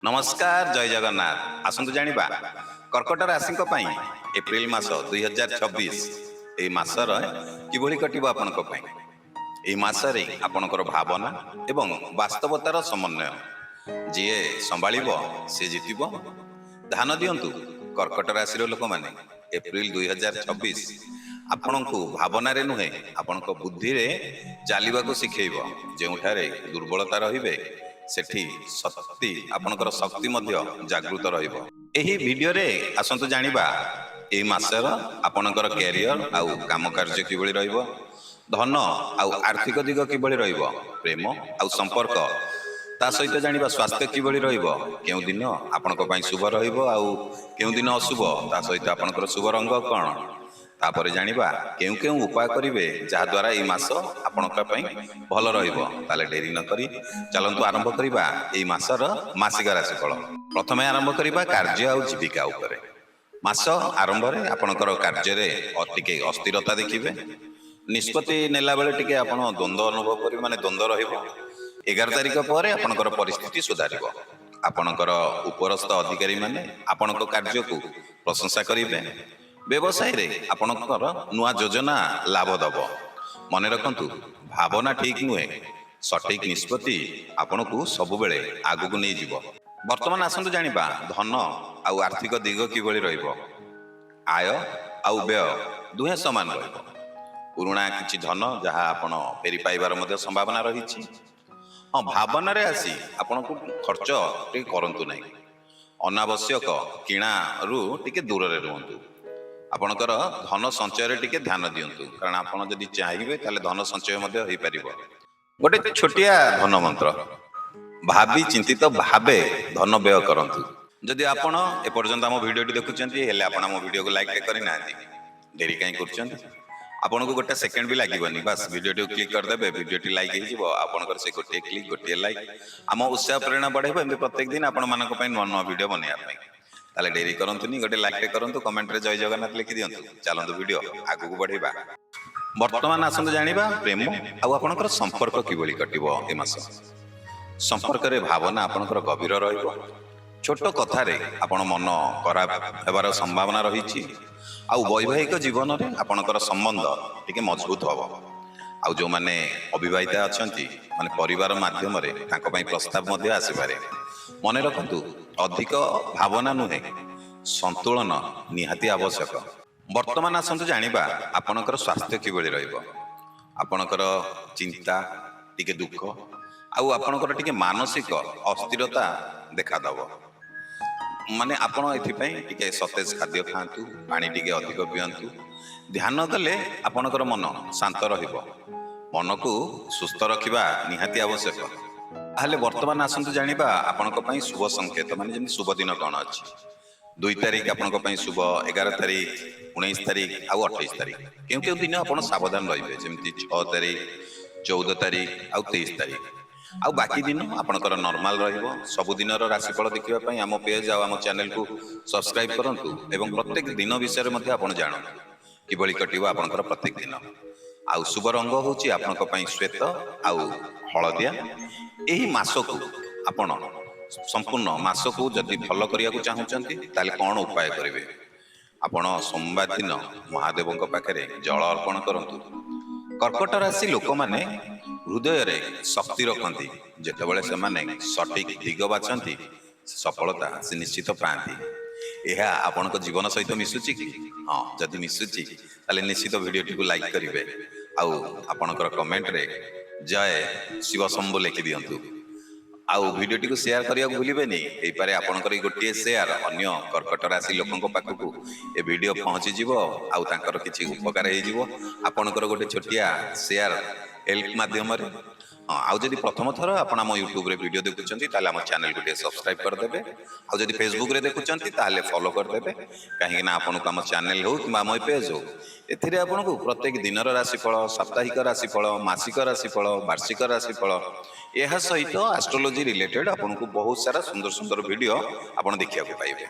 नमस्कार जय जगन्नाथ आसतु जानिबा कर्कट राशि एप्रिल मास 2026 ए मासर किभଳି कटिब आपनक पई ए मासरे आपनकर भावना एवं वास्तवतार समन्वय जिए संभाळिबो से जितिबो। ध्यान दियंतु कर्कट राशि लोक माने एप्रिल 2026 आपनकु भावना रे नुहे आपनक बुद्धि रे चालिबाको सिखेइबो। जेउठारे दुर्बलता रहिबे सेठी शक्ति आपनकर शक्ति मध्य जागृत रहिबो। एही वीडियो रे आसंतु जानिबा एही मासर आपनकर कैरियर आउ काम कार्य किभଳି रहिबो, धन आउ आर्थिक दिग किभଳି रहिबो, प्रेम आउ संपर्क ता सहित जानिबा स्वास्थ्य किभଳି रहिबो, केउ दिन आपनक पई शुभ रहिबो आउ केउ दिन अशुभ, ता सहित आपनकर शुभ रंग कोन, तापर जानिबा केउ केउ उपाय करिवे जहा द्वारा ए मास आपनक पई भल रहिबो। ताले डेरी न करी चलंतु आरंभ करिबा ए मासर मासिक राशिफल। प्रथमे आरंभ करिबा कार्य आउ जीविका उपरे। मास आरंभ रे आपनकर कार्य रे अतिके अस्थिरता देखिबे, निष्पत्ति नेला बेले टिके आपण द्वंद्व अनुभव करि माने द्वंद्व रहिबो। 11 तारिख पर आपनकर परिस्थिति सुधारिबो। आपनकर उपरस्थ अधिकारी माने आपनक कार्य को प्रशंसा करिवे। व्यवसाय रे आपनकर नुआ योजना लाभ दब। मन रखंतु भावना ठीक नुहे सठिक निष्पत्ति आपनकु सब बेले आगु नहीं जीवो। वर्तमान आसंतु जानिबा धन आउ आर्थिक दिग किभଳି रहिबो। आय आउ व्यय दुहे समान रहिबो। पुराणा किछि धन जहा आपण फेरी पाइबार मध्ये संभावना रहिछि। हां भावना रे आसी आपनकु खर्च टे करंतु नै। अनावश्यक किणा रु टिके दूर रे रहंतु। आपनकर धन संचय रे टिके ध्यान दियंतु, कारण आपण जदि चाहिबे ताले धन संचय मध्ये होई परिबो। गोटे छोटिया धन मंत्र भाबी चिंतित भाबे धन व्यय करंतु। जदि आपण ए पर्यंत हम वीडियो देखुचंती हेले आपण हम वीडियो को लाइक करि नांती, देरी काई करचंती। आपण को गोटे सेकंड भी लागिबनी, बस वीडियो टी क्लिक कर देबे, वीडियो टी लाइक हे जिवो। आपनकर से गोटे क्लिक गोटे लाइक हम उत्साह प्रेरणा बढ़ेबो। एमि प्रत्येक दिन आपण मानक पई नवा नवा वीडियो बनेया पई ताले डेरी करंतुनी, गोटे लाइक टे करंतु, कमेंट रे जय जगन्नाथ लिखि दियंतु। चलंतु वीडियो आगु को बढ़ेबा। वर्तमान आसंतु जानिबा प्रेम आउ आपनकर संपर्क किभଳି कटिबो। ए मास संपर्क रे भावना आपनकर गभीर रहिबो। छोट कथा रे आपण मन खराब हेबार संभावना रहिछि। आउ वैवाहिक जीवन रे आपनकर संबंध टिके मजबूत हबो। आउ जो माने अविवाहिता अछंती माने परिवार माध्यम रे तांको पई प्रस्ताव मध्ये आसी पारे। मन रखंतु अधिक भावना नुहे संतुलन निहाती आवश्यक। वर्तमान आसंतु जानिबा आपनकर स्वास्थ्य किभଳି रहिबो। आपनकर चिंता टिके दुख आउ आपनकर टिके मानसिक अस्थिरता देखा दबो। माने आपण एथि पई टिके सतेज खाद्य खांतु, पानी टिके अधिक पियंतु। ध्यान देले आपनकर मन शांत रहिबो। मन को सुस्थ रखिबा निहाती आवश्यक। ताहले वर्तमान आसंतु जानिबा आपनक पई शुभ संकेत माने जेमि शुभ दिन कोन अछि। 2 तारिख आपनक पई शुभ, 11 तारिख, 19 तारिख आउ 28 तारिख। केउ केउ दिन आपण सावधान रहिबे, जेमि 6 तारिख, 14 तारिख आउ 23 तारिख। आउ बाकी दिन आपनकर नॉर्मल रहिबो। सब दिनर राशिफल देखिबा पई हम पेज आउ हम चैनल को सब्सक्राइब करंतु एवं प्रत्येक दिन विषय रे मध्ये आपण जानंतु किभଳି कटिबो आपनकर प्रत्येक दिन। आउ शुभ रंग होची आपनक पई श्वेत आउ हळदिया। एही मास को आपण संपूर्ण मास को जदि भल करिया को चाहुचंती ताले कोन उपाय करिवे। आपण सोमवार दिन महादेवଙ୍କ पाखरे जल अर्पण करंतु। कर्कट राशि लोक माने हृदय रे शक्ति रखंती। जेतेबेले से माने सठिक दिग बाछंती सफलता से निश्चित पांती। एहा आपनको जीवन सहित मिसुची कि हां जदि मिसुची ताले निश्चित वीडियो टी को लाइक करिवे। आउ आपनकर कमेंट रे जय शिव शंभु लिखि दियंतु। आउ वीडियो टी को शेयर करिया भूलिबे नै। एई पारे आपनकर गोटिए शेयर अन्य कर्कट राशि लोकंक पाखकु ए वीडियो पहुंची जिवो। आउ तांकर किछि उपकार हे जिवो। आपनकर गोटे छोटिया शेयर हेल्प माध्यम रे। आउ जदि प्रथम थर आपण हम यूट्यूब रे वीडियो देखुचंती ताले हम चैनल को सब्सक्राइब कर देबे। आउ जदि फेसबुक रे देखुचंती ताले फॉलो कर देबे, काहे ना आपन को हम चैनल हो कि हम पेज हो एथिरे आपन को प्रत्येक दिनर राशिफल, साप्ताहिक राशिफल, मासिक राशिफल, वार्षिक राशिफल एहा सहित एस्ट्रोलॉजी रिलेटेड आपन को बहुत सारा सुंदर सुंदर वीडियो आपन देखिया को पाइबे।